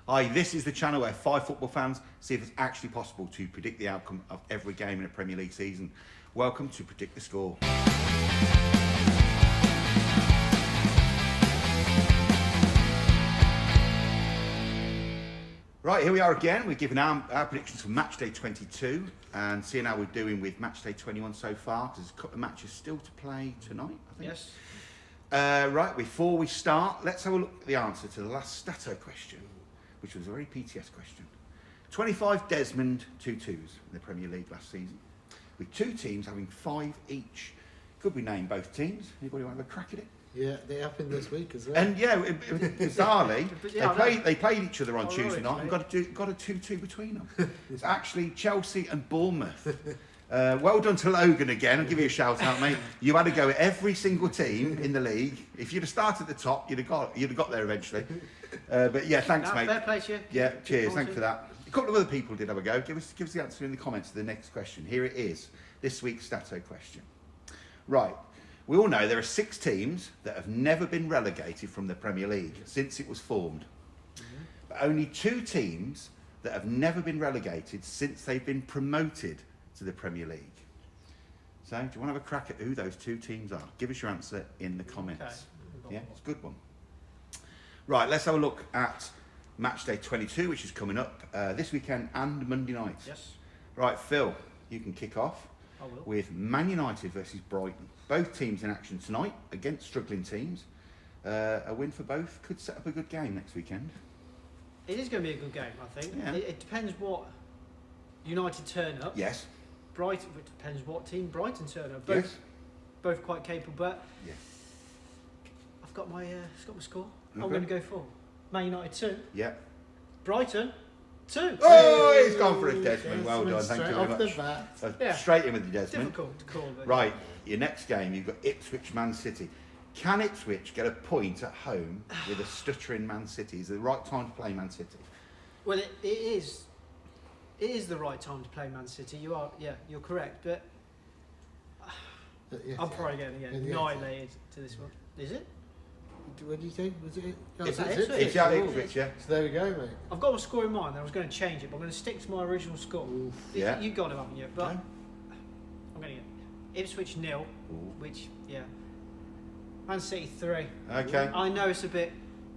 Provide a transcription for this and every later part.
Hi, this is the channel where 5 football fans see if it's actually possible to predict the outcome of every game in a Premier League season. Welcome to Predict the Score. Right, here we are again. We're giving our predictions for Matchday 22 and seeing how we're doing with Matchday 21 so far. There's a couple of matches still to play tonight, I think. Yes. Right, before we start, let's have a look at the answer to the last Stato question, which was a very PTS question. 25 Desmond 2-2s in the Premier League last season, with 2 teams having 5 each. Could we name both teams? Anybody want to have a crack at it? Yeah, they happened this week as well. And yeah, bizarrely, Yeah, they played each other on Tuesday night and Ironically. got a 2-2 between them. It's actually Chelsea and Bournemouth. Well done to Logan again. I'll give you a shout out, mate. You had to go at every single team in the league. If you'd have started at the top, you'd have got there eventually. But yeah, thanks, mate. Fair play to you. Yeah, cheers. Thanks for that. A couple of other people did have a go. Give us the answer in the comments to the next question. Here it is. This week's Stato question. Right. We all know there are 6 teams that have never been relegated from the Premier League since it was formed. But only 2 teams that have never been relegated since they've been promoted to the Premier League. So, do you want to have a crack at who those 2 teams are? Give us your answer in the comments. Okay. Yeah, it's a good one. Right, let's have a look at Matchday 22, which is coming up this weekend and Monday night. Yes. Right, Phil, you can kick off I will. with Man United versus Brighton. Both teams in action tonight against struggling teams. A win for both could set up a good game next weekend. It is going to be a good game, I think. Yeah. It depends what United turn up. Yes. Brighton, it depends what team Brighton turn up. Yes. Both quite capable, but Yes. I've got my score. I'm Okay. going to go for Man United 2, Yeah. Brighton 2. Oh, he's gone for it, Desmond. Yes, Well done. went Thank you straight very off much. the bat. Yeah. Straight in with you, Desmond. Difficult to call, but Right, your next game, you've got Ipswich Man City. Can Ipswich get a point at home with a stuttering Man City? Is it the right time to play Man City? Well, it is. It is the right time to play Man City. You're correct, but Yes, I'm probably going to get Yeah, yeah. annihilated to this one. Is it? What do you think? Was it? Oh, It's that's Ipswich. It's at Ipswich, yeah. So there we go, mate. I've got a score in mind, and I was going to change it, but I'm going to stick to my original score. Yeah. You got it, haven't you? But No. I'm going to get Ipswich 0, Ooh. which, yeah. Man City 3. Okay. I know it's a bit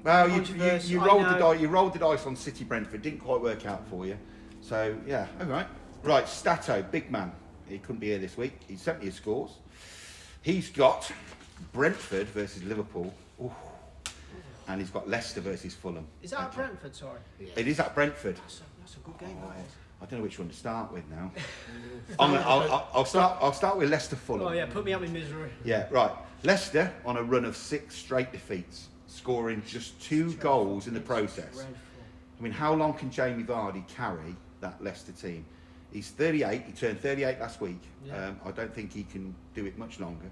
Well, controversial. you I rolled the know. dice. You rolled the dice on City Brentford. Didn't quite work out for you. So yeah, all right. Right, Stato, big man. He couldn't be here this week. He sent me his scores. He's got Brentford versus Liverpool. Ooh. And he's got Leicester versus Fulham. Is that at Okay. Brentford, sorry? It is at Brentford. That's a good game, Oh, that is. I don't know which one to start with now. I'll start with Leicester Fulham. Oh, yeah, put me up in misery. Yeah, right. Leicester on a run of 6 straight defeats, scoring just 2 goals in the process. Dreadful. I mean, how long can Jamie Vardy carry that Leicester team? He's 38. He turned 38 last week. Yeah. I don't think he can do it much longer.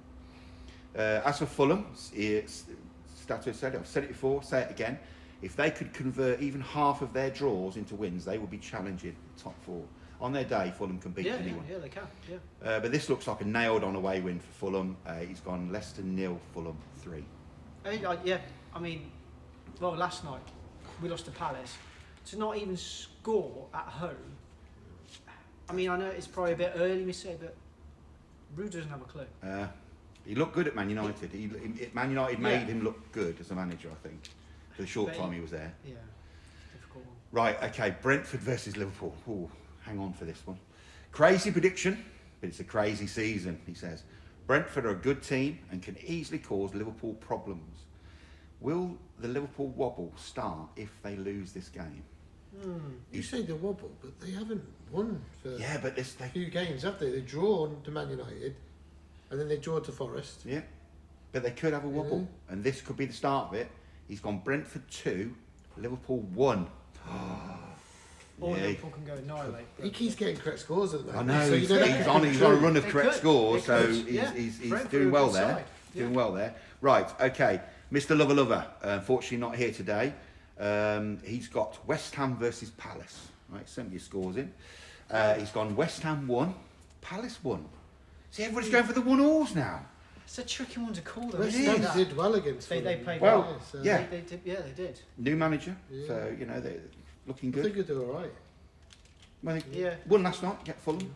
As for Fulham, Stato said, I've said it before, say it again. If they could convert even half of their draws into wins, they would be challenging top 4. On their day, Fulham can beat anyone. Yeah, they can. Yeah. But this looks like a nailed-on away win for Fulham. He's gone Leicester 0, Fulham 3. I mean, well, last night we lost to Palace. To not even score at home. I mean, I know it's probably a bit early, we say, but Rude doesn't have a clue. He looked good at Man United. Man United made him look good as a manager, I think, for the short time he was there. Yeah, difficult one. Right, okay, Brentford versus Liverpool. Ooh, hang on for this one. Crazy prediction, but it's a crazy season, he says. Brentford are a good team and can easily cause Liverpool problems. Will the Liverpool wobble start if they lose this game? You say the wobble, but they haven't won for Yeah, but a few games, have they? They drawn to Man United, and then they draw to Forest. Yeah, but they could have a wobble, and this could be the start of it. He's gone Brentford 2, Liverpool 1. Or Yeah. Liverpool can go annihilate. He keeps getting correct scores at the I moment. know, so he's, you know he's that on could be a true. run of They correct could, scores, they so could, yeah. he's Brentford doing are a well good there. side, yeah. Doing well there. Right, okay. Mr. Lover, unfortunately not here today. He's got West Ham versus Palace. Right, send me your scores in. He's gone West Ham 1, Palace 1. See, everybody's going for the 1-alls now. It's a tricky one to call, though. West isn't Ham it? did well against They Fulham. played Well, well. yeah. They did. Yeah, they did. New manager, Yeah. so, you know, looking I good. think he'll do all right. Well, Yeah. won last night, get Fulham.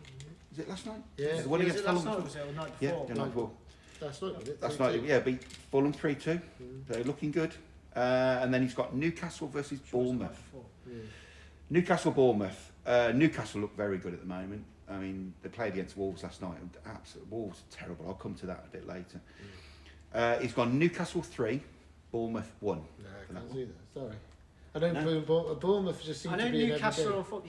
Is it last night? Yeah. The one Was against it last Fulham. night, was it, or the night Yeah, before? the night before. That's not it. That's 3-2. night, yeah, beat Fulham 3-2. They're looking good. And then he's got Newcastle versus Sure it was the night Bournemouth. before. Yeah. Newcastle, Bournemouth. Newcastle look very good at the moment. I mean, they played against Wolves last night. Wolves are terrible. I'll come to that a bit later. He's gone Newcastle 3, Bournemouth 1. No, for I that can't one. see that. Sorry. I don't No. blame Bournemouth. Just seem I to know be in Newcastle every on game. foot.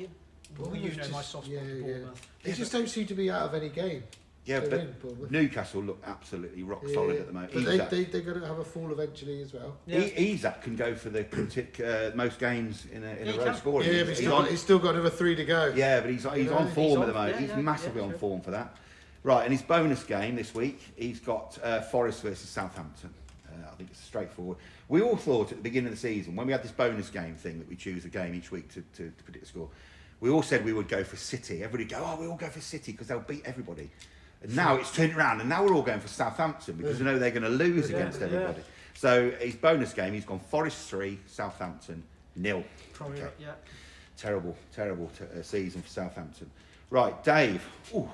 Well, you Bournemouth know my just- soft spot yeah, for yeah. Bournemouth. They just don't seem to be out of any game. Yeah, They're but in, Bournemouth. Newcastle look absolutely rock solid at the moment. But Isak. they're going to have a fall eventually as well. Yeah. Isak can go for the most games in Yeah, a he row can. scoring. Yeah, but He's he's still got another 3 to go. Yeah, but he's You on know, form he's at on- the moment. yeah, He's yeah, massively yeah, on sure. form for that. Right, and his bonus game this week, he's got Forest versus Southampton. I think it's straightforward. We all thought at the beginning of the season, when we had this bonus game thing that we choose a game each week to predict the score, we all said we would go for City. Everybody would go, oh, we all go for City because they'll beat everybody. And now it's turned around, and now we're all going for Southampton because we know they're going to lose Yeah, against yeah. everybody. So his bonus game, he's gone Forest 3, Southampton 0. Probably, Okay. yeah. Terrible season for Southampton. Right, Dave. Ooh.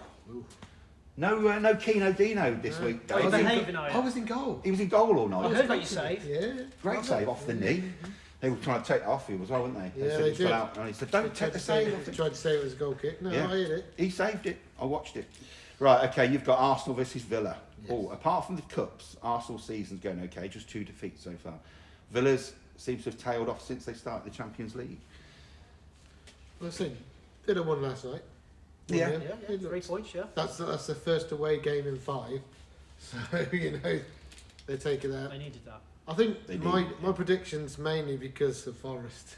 No Keno Dino this week, Oh, Dave. you're behaving, are you? I was in goal. He was in goal all I night. heard about your save. Yeah. Great save off the knee. They were trying to take it off him as well, weren't they? Yeah, said they he fell did. out, and he said, don't take the save off They him. tried to say it was a goal kick. No, Yeah. I hit it. He saved it. I watched it. Right, okay, you've got Arsenal versus Villa. Yes. Oh, apart from the Cups, Arsenal's season's going okay, just 2 defeats so far. Villa's seems to have tailed off since they started the Champions League. Listen, Villa won last night. Yeah. Yeah, yeah, 3 points, yeah. That's the first away game in 5. So, they're taking that. They needed that. I think They my do, my prediction's mainly because of Forest.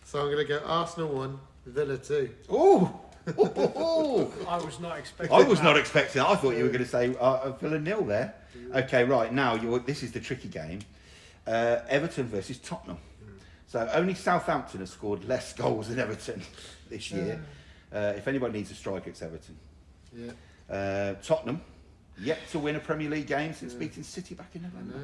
So I'm going to go Arsenal 1, Villa 2. Oh! I was not expecting I was that. not expecting that. I thought you were going to say Villa 0 there. Okay, right, now this is the tricky game. Everton versus Tottenham. So only Southampton has scored less goals than Everton this year. If anybody needs a striker, it's Everton. Yeah, Tottenham, yet to win a Premier League game since beating City back in I November. know.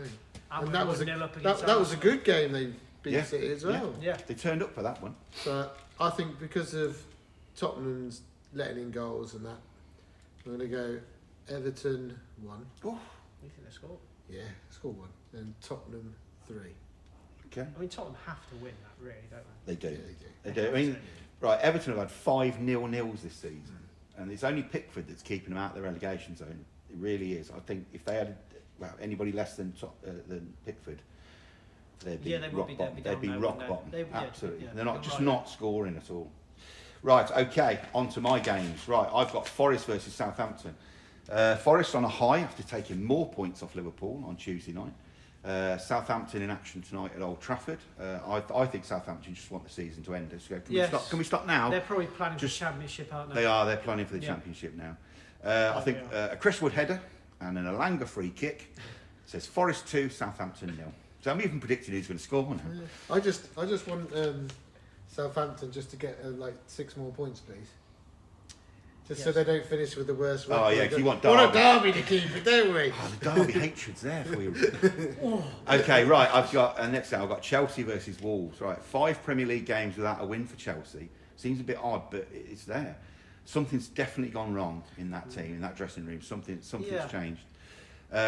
And And that was a 1-0 up against that was a Arsenal. good game. They beat Yeah. City as well. Yeah. They turned up for that one. So I think because of Tottenham's letting in goals and that, I'm going to go Everton 1. Oh, You think they scored? Yeah, score 1. And Tottenham 3. okay. I mean, Tottenham have to win that, really, don't they? They do. Yeah, They do. I mean, right, Everton have had 5 0-0s this season. And it's only Pickford that's keeping them out of the relegation zone. It really is. I think if they had anybody less than Pickford, they'd be Yeah, they would rock be- bottom. they'd be They'd down be there, rock wouldn't they? bottom. They- yeah, Absolutely. yeah, They're not you're just right not scoring at all. Right, okay, on to my games. Right, I've got Forest versus Southampton. Forest on a high after taking more points off Liverpool on Tuesday night. Southampton in action tonight at Old Trafford. I think Southampton just want the season to end. Let's go. Can we stop now? They're probably planning Just- for Championship, aren't they? They are. They're planning for the Yeah. Championship now. I think they a Chris Wood header and an Alanga free kick. Says Forest 2, Southampton 0. So I'm even predicting who's going to score now. I just want Southampton just to get like 6 more points, please. Just so Yes. they don't finish with the worst Oh, record. yeah, 'cause you want We want Derby. Derby to keep it, don't we? Oh, the Derby hatred's there for you. Okay, right. I've got next down. I've got Chelsea versus Wolves. Right, 5 Premier League games without a win for Chelsea. Seems a bit odd, but it's there. Something's definitely gone wrong in that team, in that dressing room. Something's Yeah. changed.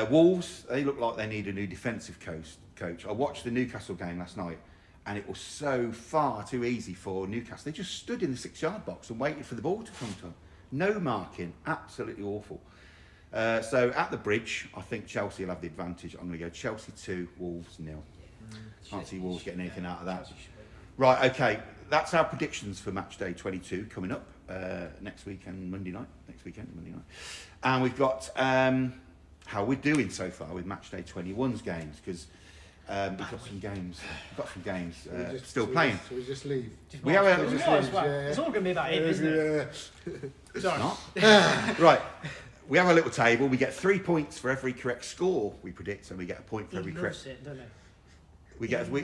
Wolves, they look like they need a new defensive coach. I watched the Newcastle game last night, and it was so far too easy for Newcastle. They just stood in the 6-yard box and waited for the ball to come to them. No marking, absolutely awful. So at the bridge, I think Chelsea will have the advantage. I'm going to go Chelsea 2, Wolves 0. Can't see Wolves getting anything out of that. Chelsea should win Right, okay, that's our predictions for Matchday 22 coming up next weekend, Monday night. And we've got how we're doing so far with Matchday 21's games, because we've got some games. Still playing. So we just leave. Just We have a- might we as well. yeah. It's all going to be about him, isn't it? Sorry. Not. Right, we have a little table. We get 3 points for every correct score we predict, and we get a point for He every loves correct. it, doesn't he?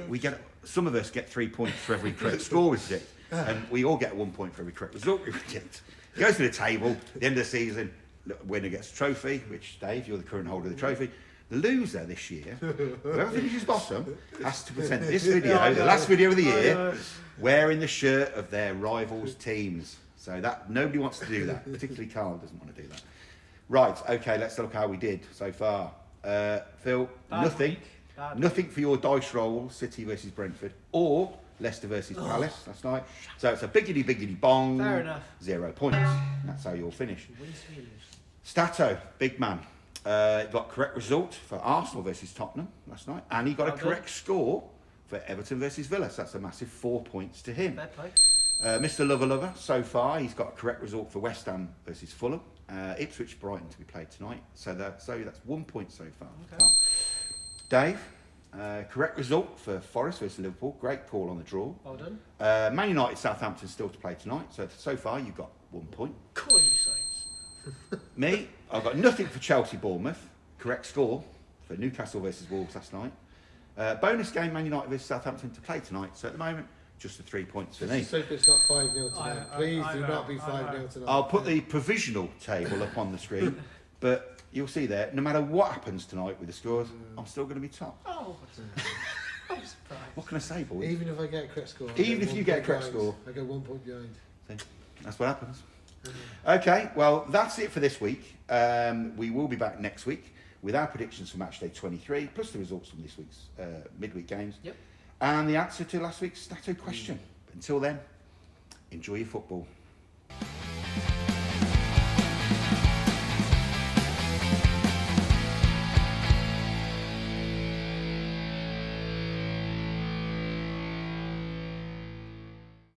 We get some of us get 3 points for every correct score we predict, and we all get 1 point for every correct result we predict. It goes to the table. At the end of the season, the winner gets a trophy. Which, Dave, you're the current holder of the trophy. The loser this year, whoever finishes bottom, has to present this video, the last video of the year, wearing the shirt of their rivals' teams. So that nobody wants to do that, particularly Carl doesn't want to do that. Right, okay, let's look how we did so far. Phil, nothing for your dice roll, City versus Brentford, or Leicester versus Palace last night. So it's a biggity bong. Fair enough. 0 points. That's how you'll finish. Stato, big man. Got correct result for Arsenal versus Tottenham last night, and he got a correct score for Everton versus Villa. So that's a massive 4 points to him. Fair play. Mr. Lover, so far he's got a correct result for West Ham versus Fulham. Ipswich Brighton to be played tonight. So that's 1 point so far. Okay. Dave, correct result for Forest versus Liverpool. Great call on the draw. Well done. Man United Southampton still to play tonight. So far you've got 1 point. Come on, you Saints. Me, I've got nothing for Chelsea Bournemouth. Correct score for Newcastle versus Wolves last night. Bonus game Man United versus Southampton to play tonight. So at the moment, just the 3 points for me. Just hope it's not 5-0 tonight. Please do not be 5-0 tonight. I'll put the provisional table up on the screen, but you'll see there, no matter what happens tonight with the scores, I'm still going to be top. Oh, I'm surprised. What can I say, boys? Even if I get a correct score. Even if you get a correct score. I go 1 point behind. See, that's what happens. Okay, well, that's it for this week. We will be back next week with our predictions for Matchday 23, plus the results from this week's midweek games. Yep. And the answer to last week's Stato question. Until then, enjoy your football.